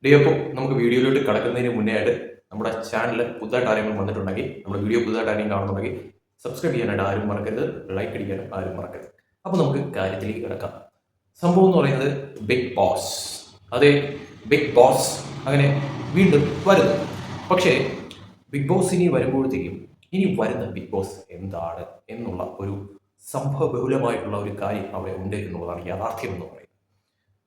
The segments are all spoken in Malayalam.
അപ്പോൾ നമുക്ക് വീഡിയോയിലോട്ട് കടക്കുന്നതിന് മുന്നേ ആയിട്ട് നമ്മുടെ ചാനൽ പുതുതായിട്ട് ആരെങ്കിലും വന്നിട്ടുണ്ടെങ്കിൽ നമ്മുടെ വീഡിയോ പുതുതായിട്ട് ആരെങ്കിലും കാണുന്നുണ്ടെങ്കിൽ സബ്സ്ക്രൈബ് ചെയ്യാനായിട്ട് ആരും മറക്കരുത്, ലൈക്ക് അടിക്കാനും ആരും മറക്കരുത്. അപ്പോൾ നമുക്ക് കാര്യത്തിലേക്ക് കിടക്കാം. സംഭവം എന്ന് പറയുന്നത് ബിഗ് ബോസ്. അതെ, ബിഗ് ബോസ് അങ്ങനെ വീണ്ടും വരുന്നു. പക്ഷേ ബിഗ് ബോസ് ഇനി വരുമ്പോഴത്തേക്കും ഇനി വരുന്ന ബിഗ് ബോസ് എന്താണ് എന്നുള്ള ഒരു സംഭവബഹുലമായിട്ടുള്ള ഒരു കാര്യം അവിടെ ഉണ്ട് എന്നുള്ളതാണ് യാഥാർത്ഥ്യം എന്ന് പറയുന്നത്.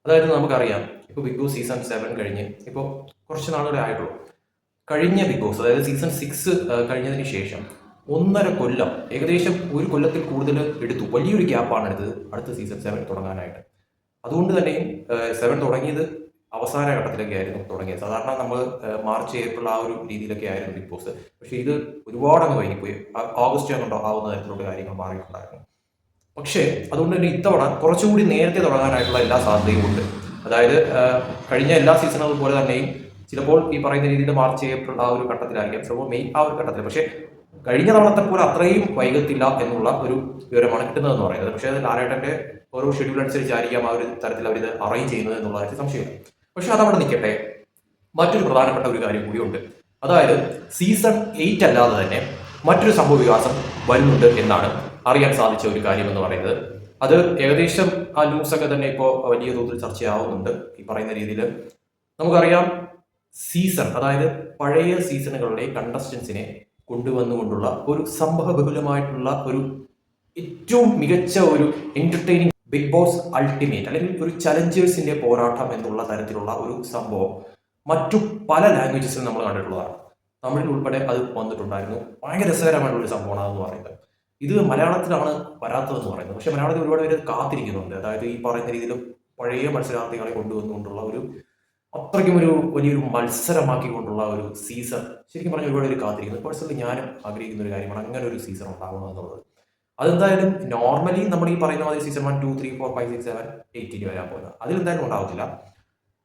അതായത് നമുക്കറിയാം, ഇപ്പോൾ ബിഗ് ബോസ് സീസൺ 7 കഴിഞ്ഞ് ഇപ്പോൾ കുറച്ച് നാളുകൂടെ ആയിട്ടുള്ളൂ. കഴിഞ്ഞ ബിഗ് ബോസ് അതായത് സീസൺ 6 കഴിഞ്ഞതിന് ശേഷം 1.5 കൊല്ലം, ഏകദേശം ഒരു കൊല്ലത്തിൽ കൂടുതൽ എടുത്തു. വലിയൊരു ഗ്യാപ്പാണ് എടുത്തത് അടുത്ത സീസൺ 7 തുടങ്ങാനായിട്ട്. അതുകൊണ്ട് തന്നെയും 7 തുടങ്ങിയത് അവസാന ഘട്ടത്തിലൊക്കെ ആയിരുന്നു തുടങ്ങിയത്. സാധാരണ നമ്മൾ മാർച്ച് ഏപ്രിൽ ആ ഒരു രീതിയിലൊക്കെ ആയിരുന്നു ബിഗ് ബോസ്. പക്ഷേ ഇത് ഒരുപാട് അങ്ങ് വൈകിപ്പോയി. ഓഗസ്റ്റ് അങ്ങോട്ടോ ആവുന്ന തരത്തിലുള്ള കാര്യങ്ങൾ മാറിയിട്ടുണ്ടായിരുന്നു. പക്ഷേ അതുകൊണ്ട് തന്നെ ഇത്തവണ കുറച്ചുകൂടി നേരത്തെ തുടങ്ങാനായിട്ടുള്ള എല്ലാ സാധ്യതയും ഉണ്ട്. അതായത് കഴിഞ്ഞ എല്ലാ സീസണുകളും പോലെ തന്നെയും ചിലപ്പോൾ ഈ പറയുന്ന രീതിയിൽ മാർച്ച് ഏപ്രിൽ ആ ഒരു ഘട്ടത്തിലായിരിക്കാം, ചിലപ്പോൾ മെയ് ആ ഒരു ഘട്ടത്തിൽ. പക്ഷേ കഴിഞ്ഞ തവണത്തെ പോലെ അത്രയും വൈകത്തില്ല എന്നുള്ള ഒരു വിവരമാണ് കിട്ടുന്നതെന്ന് പറയുന്നത്. പക്ഷേ അത് ലാലേട്ടൻ്റെ ഓരോ ഷെഡ്യൂൾ അനുസരിച്ചായിരിക്കാം ആ ഒരു തരത്തിൽ അവരിത് അറേഞ്ച് ചെയ്യുന്നത് എന്നുള്ള കാര്യത്തിൽ സംശയമില്ല. പക്ഷെ അതവിടെ നിൽക്കട്ടെ, മറ്റൊരു പ്രധാനപ്പെട്ട ഒരു കാര്യം കൂടിയുണ്ട്. അതായത് സീസൺ 8 അല്ലാതെ തന്നെ മറ്റൊരു സംഭവ വികാസം വരുന്നുണ്ട് എന്നാണ് അറിയാൻ സാധിച്ച ഒരു കാര്യം എന്ന് പറയുന്നത്. അത് ഏകദേശം ആ ന്യൂസൊക്കെ തന്നെ ഇപ്പോൾ വലിയ തോതിൽ ചർച്ചയാവുന്നുണ്ട്. ഈ പറയുന്ന രീതിയിൽ നമുക്കറിയാം, അതായത് പഴയ സീസണുകളുടെ കണ്ടസ്റ്റൻസിനെ കൊണ്ടുവന്നുകൊണ്ടുള്ള ഒരു സംഭവബഹുലമായിട്ടുള്ള ഒരു ഏറ്റവും മികച്ച ഒരു എന്റർടൈനിങ് ബിഗ് ബോസ് അൾട്ടിമേറ്റ് അല്ലെങ്കിൽ ഒരു ചലഞ്ചേഴ്സിന്റെ പോരാട്ടം എന്നുള്ള തരത്തിലുള്ള ഒരു സംഭവം മറ്റു പല ലാംഗ്വേജസിലും നമ്മൾ കണ്ടിട്ടുള്ളതാണ്. തമിഴിൽ ഉൾപ്പെടെ അത് വന്നിട്ടുണ്ടായിരുന്നു. ഭയങ്കര രസകരമായിട്ടുള്ള ഒരു സംഭവമാണ് അതെന്ന് പറയുന്നത്. ഇത് മലയാളത്തിലാണ് വരാത്തതെന്ന് പറയുന്നത്. പക്ഷെ മലയാളത്തിൽ ഒരുപാട് പേര് കാത്തിരിക്കുന്നുണ്ട്. അതായത് ഈ പറയുന്ന രീതിയിൽ പഴയ മത്സരാർത്ഥികളെ കൊണ്ടുവന്നുകൊണ്ടുള്ള ഒരു അത്രയ്ക്കും ഒരു വലിയൊരു മത്സരമാക്കിക്കൊണ്ടുള്ള ഒരു സീസൺ ശരിക്കും പറഞ്ഞാൽ ഒരുപാട് പേര് കാത്തിരിക്കുന്നു. പേഴ്സണലി ഞാനും ആഗ്രഹിക്കുന്ന ഒരു കാര്യമാണ് അങ്ങനെ ഒരു സീസൺ ഉണ്ടാവണം എന്നുള്ളത്. അതെന്തായാലും നോർമലി നമ്മൾ ഈ പറയുന്ന മാതിരി സീസൺ 1, 2, 3, 4, 5, 6, 7, 8 വരാൻ പോകുന്നത് അതിലെന്തായാലും ഉണ്ടാവത്തില്ല.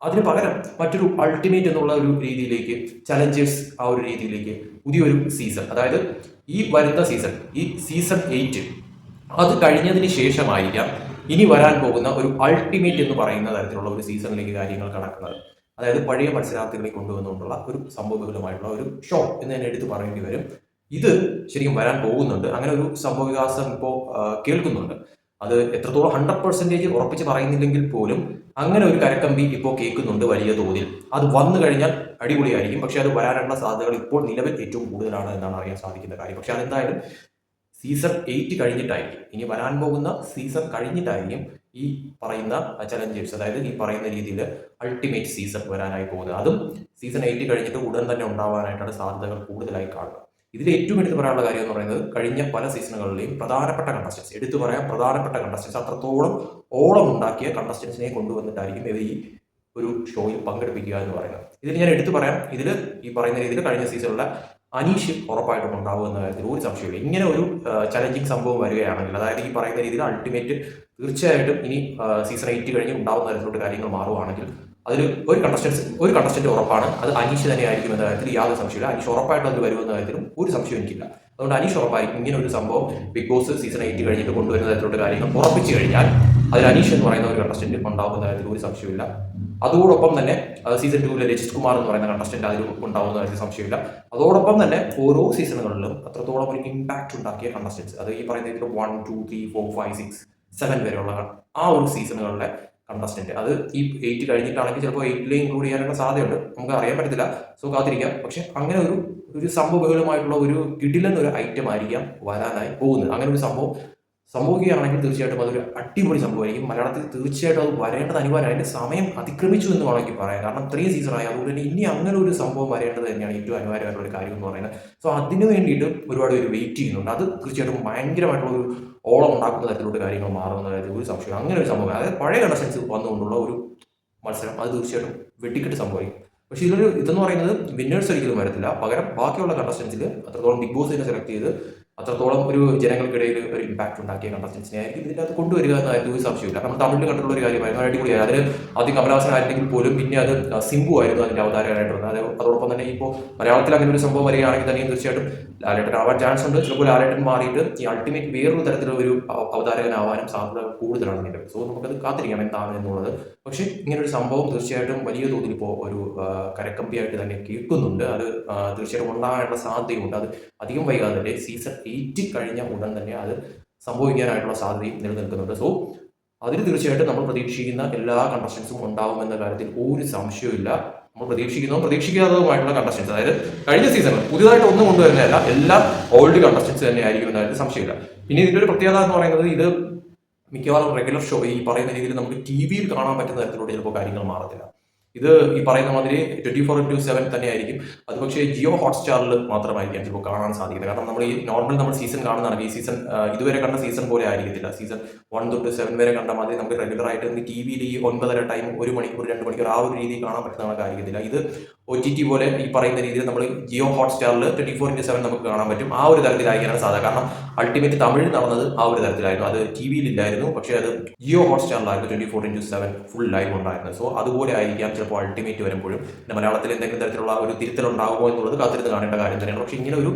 അതിന് പകരം മറ്റൊരു അൾട്ടിമേറ്റ് എന്നുള്ള ഒരു രീതിയിലേക്ക്, ചലഞ്ചേഴ്സ് ആ ഒരു രീതിയിലേക്ക് പുതിയൊരു സീസൺ, അതായത് ഈ വരുന്ന സീസൺ, ഈ സീസൺ 8 അത് കഴിഞ്ഞതിന് ശേഷമായിരിക്കാം ഇനി വരാൻ പോകുന്ന ഒരു അൾട്ടിമേറ്റ് എന്ന് പറയുന്ന തരത്തിലുള്ള ഒരു സീസണിലേക്ക് കാര്യങ്ങൾ കടക്കുന്നത്. അതായത് പഴയ മത്സരാർത്ഥികളെ കൊണ്ടുവന്നുകൊണ്ടുള്ള ഒരു സംഭവബഹുലമായിട്ടുള്ള ഒരു ഷോ എന്ന് തന്നെ എടുത്ത് പറയേണ്ടി വരും. ഇത് ശരിക്കും വരാൻ പോകുന്നുണ്ട്. അങ്ങനെ ഒരു സംഭവവികാസം ഇപ്പോൾ കേൾക്കുന്നുണ്ട്. അത് എത്രത്തോളം 100% ഉറപ്പിച്ച് പറയുന്നില്ലെങ്കിൽ പോലും അങ്ങനെ ഒരു കരക്കമ്പി ഇപ്പോൾ കേൾക്കുന്നുണ്ട് വലിയ തോതിൽ. അത് വന്നു കഴിഞ്ഞാൽ അടിപൊളിയായിരിക്കും. പക്ഷെ അത് വരാനുള്ള സാധ്യതകൾ ഇപ്പോൾ നിലവിൽ ഏറ്റവും കൂടുതലാണ് എന്നാണ് അറിയാൻ സാധിക്കുന്ന കാര്യം. പക്ഷെ അതെന്തായാലും സീസൺ 8 കഴിഞ്ഞിട്ടായിരിക്കും, ഇനി വരാൻ പോകുന്ന സീസൺ കഴിഞ്ഞിട്ടായിരിക്കും ഈ പറയുന്ന ചലഞ്ചേഴ്സ്, അതായത് ഈ പറയുന്ന രീതിയിൽ അൾട്ടിമേറ്റ് സീസൺ വരാനായി പോകുന്നത്. അതും സീസൺ 8 കഴിഞ്ഞിട്ട് ഉടൻ തന്നെ ഉണ്ടാവാനായിട്ടാണ് സാധ്യതകൾ കൂടുതലായി കാണുന്നത്. ഇതിൽ ഏറ്റവും എടുത്തു പറയാനുള്ള കാര്യം എന്ന് പറയുന്നത്, കഴിഞ്ഞ പല സീസണുകളിലെയും പ്രധാനപ്പെട്ട കണ്ടസ്റ്റൻസ്, എടുത്തു പറയാൻ പ്രധാനപ്പെട്ട കണ്ടസ്റ്റൻസ്, അത്രത്തോളം ഓളം ഉണ്ടാക്കിയ കണ്ടസ്റ്റൻസിനെ കൊണ്ടുവന്നിട്ടായിരിക്കും ഇവർ ഈ ഒരു ഷോയിൽ പങ്കെടുപ്പിക്കുക എന്ന് പറയുന്നത്. ഇതിൽ ഞാൻ എടുത്തു പറയാം, ഇതിൽ ഈ പറയുന്ന രീതിയിൽ കഴിഞ്ഞ സീസണിലുള്ള അനീഷ് ഉറപ്പായിട്ടും ഉണ്ടാവും എന്ന കാര്യത്തിൽ ഒരു സംശയമില്ല. ഇങ്ങനെ ഒരു ചലഞ്ചിങ് സംഭവം വരികയാണെങ്കിൽ, അതായത് ഈ പറയുന്ന രീതിയിൽ അൾട്ടിമേറ്റ് തീർച്ചയായിട്ടും ഇനി സീസൺ 8 കഴിഞ്ഞ് ഉണ്ടാവുന്ന തരത്തിലോട്ട് കാര്യങ്ങൾ മാറുകയാണെങ്കിൽ അതിൽ ഒരു കണ്ടസ്റ്റന്റ് ഉറപ്പാണ്. അത് അനീഷ് തന്നെ ആയിരിക്കും എന്ന കാര്യത്തിൽ യാതൊരു സംശയമില്ല. അനീഷ് ഉറപ്പായിട്ടും അതിൽ വരുമെന്ന കാര്യത്തിലും ഒരു സംശയം എനിക്കില്ല. അതുകൊണ്ട് അനീഷ് ഉറപ്പായിരിക്കും. ഇങ്ങനെ ഒരു സംഭവം ബിഗ് ബോസ് സീസൺ 8 കഴിഞ്ഞിട്ട് കൊണ്ടുവരുന്ന തരത്തിലോട്ട് കാര്യങ്ങൾ ഉറപ്പിച്ചു കഴിഞ്ഞാൽ അതിൽ അനീഷ് എന്ന് പറയുന്ന ഒരു കണ്ടസ്റ്റന്റ് ഉണ്ടാവുന്ന കാര്യത്തിൽ ഒരു സംശയമില്ല. അതോടൊപ്പം തന്നെ സീസൺ 2 രജിത് കുമാർ എന്ന് പറയുന്ന കണ്ടസ്റ്റന്റ് അതിൽ ഉണ്ടാവുന്ന കാര്യത്തിൽ സംശയമില്ല. അതോടൊപ്പം തന്നെ ഓരോ സീസണുകളിലും അത്രത്തോളം ഒരു ഇമ്പാക്ട് ഉണ്ടാക്കിയ കണ്ടസ്റ്റൻസ്, അത് ഈ പറയുന്ന 1, 2, 3, 4, 5, 6, 7 വരെയുള്ള ആ ഒരു സീസണുകളിലെ കണ്ടസ്റ്റന്റ്, അത് ഈ 8 കഴിഞ്ഞിട്ടാണെങ്കിൽ ചിലപ്പോൾ 8 ഇൻക്ലൂഡ് ചെയ്യാനുള്ള സാധ്യതയുണ്ട്, നമുക്ക് അറിയാൻ പറ്റത്തില്ല. സോ കാത്തിരിക്കാം. പക്ഷെ അങ്ങനെ ഒരു സംഭവബഹുലമായിട്ടുള്ള ഒരു കിടിലൻ ഒരു ഐറ്റം ആയിരിക്കാം വരാനായി പോകുന്നത്. അങ്ങനെ ഒരു സംഭവം സംഭവിക്കുകയാണെങ്കിൽ തീർച്ചയായിട്ടും അതൊരു അടിപൊളി സംഭവമായിരിക്കും. മലയാളത്തിൽ തീർച്ചയായിട്ടും അത് വരേണ്ടത് അനിവാര്യം. അതിന്റെ സമയം അതിക്രമിച്ചു എന്ന് വേണമെങ്കിൽ പറയാം. കാരണം 3 സീസണായി. അതുകൊണ്ട് തന്നെ ഇനി അങ്ങനെ ഒരു സംഭവം വരേണ്ടത് തന്നെയാണ് ഏറ്റവും അനിവാര്യമായിട്ടുള്ള ഒരു കാര്യം എന്ന് പറയുന്നത്. സോ അതിന് വേണ്ടിയിട്ട് ഒരുപാട് പേര് വെയിറ്റ് ചെയ്യുന്നുണ്ട്. അത് തീർച്ചയായിട്ടും ഭയങ്കരമായിട്ടുള്ള ഒരു ഓളം ഉണ്ടാക്കുന്ന തരത്തിലോട്ട് കാര്യങ്ങൾ മാറുന്ന കാര്യത്തിൽ ഒരു സംശയം. അങ്ങനെ ഒരു സംഭവം, അതായത് പഴയ കണ്ടസ്റ്റൻസ് വന്നുകൊണ്ടുള്ള ഒരു മത്സരം, അത് തീർച്ചയായിട്ടും വെട്ടിക്കെട്ട് സംഭവിക്കും. പക്ഷേ ഇതെന്ന് പറയുന്നത് വിന്നേഴ്സ് ഒരിക്കലും വരത്തില്ല. പകരം ബാക്കിയുള്ള കണ്ടസ്റ്റൻസിൽ അത്രത്തോളം ബിഗ് ബോസിനെ സെലക്ട് ചെയ്ത് അത്രത്തോളം ഒരു ജനങ്ങൾക്കിടയിൽ ഒരു ഇമ്പാക്ട് ഉണ്ടാക്കിയ കണ്ടസ്റ്റൻസിനെ ആയിരിക്കും ഇതിൻ്റെ അകത്ത് കൊണ്ടുവരിക എന്നതായിരുന്നു ഒരു സംശയമില്ല. നമ്മൾ തമിഴിൽ കണ്ടിട്ടുള്ള ഒരു കാര്യമായിരുന്നു, അടിപൊളിയായി. അതിൽ ആദ്യം കമലഹാസൻ ആയിരുന്നെങ്കിൽ പോലും പിന്നെ അത് സിംബു ആയിരുന്നു അതിൻ്റെ അവതാരകനായിട്ട് വന്നത്. അതോടൊപ്പം തന്നെ ഇപ്പോൾ മലയാളത്തിൽ അങ്ങനെ ഒരു സംഭവം വരികയാണെങ്കിൽ തന്നെയും തീർച്ചയായിട്ടും ലാലേട്ടൻ ആവാൻ ചാൻസ് ഉണ്ട്. ചിലപ്പോൾ ലാലേട്ടൻ മാറിയിട്ട് ഈ അൾട്ടിമേറ്റ് വേറൊരു തരത്തിലുള്ള ഒരു അവതാരകനാവാനും സാധ്യത കൂടുതലാണ് ഇതിൻ്റെ. സോ നമുക്കത് കാത്തിരിക്കാം എന്താണ് എന്നുള്ളത്. പക്ഷേ ഇങ്ങനൊരു സംഭവം തീർച്ചയായിട്ടും വലിയ തോതിൽ ഇപ്പോൾ ഒരു കരക്കമ്പിയായിട്ട് തന്നെ കേൾക്കുന്നുണ്ട്. അത് തീർച്ചയായിട്ടും ഉണ്ടാകാനുള്ള സാധ്യതയുണ്ട്. അത് അധികം വൈകാതെ തന്നെ സീസൺ 8 കഴിഞ്ഞ ഉടൻ തന്നെ അത് സംഭവിക്കാനായിട്ടുള്ള സാധ്യതയും നിലനിൽക്കുന്നുണ്ട്. സോ അതിൽ തീർച്ചയായിട്ടും നമ്മൾ പ്രതീക്ഷിക്കുന്ന എല്ലാ കണ്ടസ്റ്റൻസും ഉണ്ടാവുമെന്ന കാര്യത്തിൽ ഒരു സംശയവുമില്ല. നമ്മൾ പ്രതീക്ഷിക്കുന്നതും പ്രതീക്ഷിക്കാത്തതുമായിട്ടുള്ള കണ്ടസ്റ്റൻസ്, അതായത് കഴിഞ്ഞ സീസണിൽ പുതിയതായിട്ട് ഒന്നും കൊണ്ടുവരുന്നതല്ല, എല്ലാ ഓൾഡ് കണ്ടസ്റ്റൻസ് തന്നെ ആയിരിക്കും എന്ന കാര്യത്തിൽ സംശയമില്ല. പിന്നെ ഇതിൻ്റെ ഒരു പ്രത്യേകത എന്ന് പറയുന്നത് ഇത് മിക്കവാറും റെഗുലർ ഷോ ഈ പറയുന്ന രീതിയിൽ നമുക്ക് TV-യിൽ കാണാൻ പറ്റുന്ന തരത്തിലൂടെ ചിലപ്പോൾ കാര്യങ്ങൾ മാറത്തില്ല. ഇത് ഈ പറയുന്ന മാതിരി 24/7 തന്നെ ആയിരിക്കും. അത് പക്ഷേ ജിയോ ഹോട്ട്സ്റ്റാറിൽ മാത്രമായിരിക്കാം ചിലപ്പോൾ കാണാൻ സാധിക്കുന്നത്. കാരണം നമ്മൾ ഈ നമ്മൾ സീസൺ കാണുന്നതാണ്. ഈ സീസൺ ഇതുവരെ കണ്ട സീസൺ പോലെ ആയിരിക്കത്തില്ല. സീസൺ 1 തൊട്ട് 7 വരെ കണ്ട മാതിരി നമുക്ക് റെഗുലർ ആയിട്ട് TV-യിൽ ഈ 9:30 ടൈം 1 മണിക്കൂർ 2 മണിക്കൂർ ആ ഒരു രീതിയിൽ കാണാൻ പറ്റുന്ന ആയിരിക്കത്തില്ല. ഇത് OTT പോലെ ഈ പറയുന്ന രീതിയിൽ നമ്മൾ ജിയോ ഹോട്ട്സ്റ്റാറിൽ 24/7 നമുക്ക് കാണാൻ പറ്റും. ആ ഒരു തരത്തിലായിരിക്കാനാണ് സാധ്യത. കാരണം അൾട്ടിമേറ്റ് തമിഴ് നടന്നത് ആ ഒരു തരത്തിലായിരുന്നു. അത് TV-യിൽ ഇല്ലായിരുന്നു, പക്ഷേ അത് ജിയോ ഹോട്ട്സ്റ്റാറിലായിരുന്നു 24/7 ഫുൾ ലൈവ് ഉണ്ടായിരുന്നത്. സോ അതുപോലെ ആയിരിക്കാം ചിലപ്പോൾ അൾട്ടിമേറ്റ് വരുമ്പോഴും. പിന്നെ മലയാളത്തിൽ എന്തെങ്കിലും തരത്തിലുള്ള ഒരു തിരുത്തലുണ്ടാകുമോ എന്നുള്ളത് കാത്തിരുന്ന് കാണേണ്ട കാര്യം തന്നെയാണ്. പക്ഷേ ഇങ്ങനെ ഒരു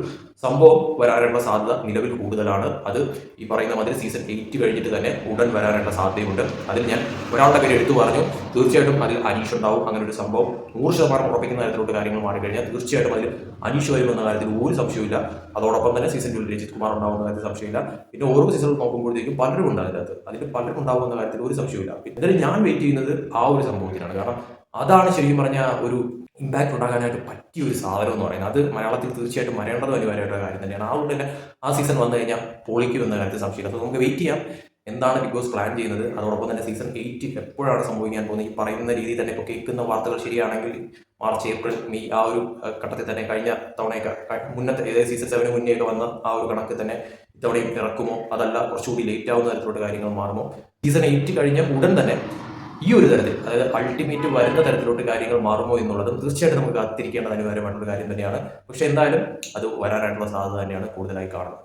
സംഭവം വരാനുള്ള സാധ്യത നിലവിൽ കൂടുതലാണ്. അത് ഈ പറയുന്ന മാതിരി സീസൺ 8 കഴിഞ്ഞിട്ട് തന്നെ ഉടൻ വരാനുള്ള സാധ്യതയുണ്ട്. അതിൽ ഞാൻ ഒരാളുടെ പേര് എടുത്തു പറഞ്ഞു. തീർച്ചയായിട്ടും അതിൽ അനീഷ് ഉണ്ടാവും. അങ്ങനെ ഒരു സംഭവം 100% ഉറപ്പിക്കുന്ന തരത്തിലോട്ട് കാര്യങ്ങൾ മാറിക്കഴിഞ്ഞാൽ തീർച്ചയായിട്ടും അതിൽ അനീഷ് വരുമെന്ന കാര്യത്തിൽ ഒരു സംശയമില്ല. അതോടൊപ്പം തന്നെ സീസൺ 2 രജിത് കുമാർ ഉണ്ടാവുന്ന കാര്യത്തിൽ സംശയമില്ല. പിന്നെ ഓരോ സീസണിൽ നോക്കുമ്പോഴത്തേക്കും പലരും ഉണ്ട് അതിനകത്ത്. അതിൽ പലരും ഉണ്ടാവുന്ന കാര്യത്തിൽ ഒരു സംശയമില്ല. പിന്നെ ഞാൻ വെയിറ്റ് ചെയ്യുന്നത് ആ ഒരു സംഭവത്തിനാണ്. കാരണം അതാണ് ശരിക്കും പറഞ്ഞാൽ ഒരു ഇമ്പാക്ട് ഉണ്ടാകാനായിട്ട് പറ്റിയ ഒരു സാധനം എന്ന് പറയുന്നത്. അത് മലയാളത്തിൽ തീർച്ചയായിട്ടും വരേണ്ടത് അനിവാര്യമായിട്ടുള്ള കാര്യം തന്നെയാണ്. അതുകൊണ്ട് തന്നെ ആ സീസൺ വന്നു കഴിഞ്ഞാൽ പൊളിക്കുമെന്ന കാര്യത്തിൽ സംശയമില്ല. അപ്പോൾ നമുക്ക് വെയിറ്റ് ചെയ്യാം എന്താണ് ബിഗ് ബോസ് പ്ലാൻ ചെയ്യുന്നത്. അതോടൊപ്പം തന്നെ സീസൺ 8 എപ്പോഴാണ് സംഭവിക്കാൻ പോകുന്നത്. ഈ പറയുന്ന രീതിയിൽ തന്നെ ഇപ്പോൾ കേൾക്കുന്ന വാർത്തകൾ ശരിയാണെങ്കിൽ മാർച്ച്, ഏപ്രിൽ, മെയ് ആ ഒരു ഘട്ടത്തിൽ തന്നെ കഴിഞ്ഞ തവണയൊക്കെ മുന്നത്തെ സീസൺ 7 മുന്നേയൊക്കെ വന്ന ആ ഒരു കണക്ക് തന്നെ ഇത്തവണയും ഇറക്കുമോ, അതല്ല കുറച്ചുകൂടി ലേറ്റ് ആവുന്ന തരത്തിലോട്ട് കാര്യങ്ങൾ മാറുമോ. സീസൺ 8 കഴിഞ്ഞ ഉടൻ തന്നെ ഈ ഒരു തരത്തിൽ, അതായത് അൾട്ടിമേറ്റ് വരുന്ന തരത്തിലോട്ട് കാര്യങ്ങൾ മാറുമോ എന്നുള്ളതും തീർച്ചയായിട്ടും നമുക്ക് കാത്തിരിക്കേണ്ടത് അനിവാര്യമായിട്ടുള്ള കാര്യം തന്നെയാണ്. പക്ഷെ എന്തായാലും അത് വരാനായിട്ടുള്ള സാധ്യത തന്നെയാണ് കൂടുതലായി കാണുന്നത്.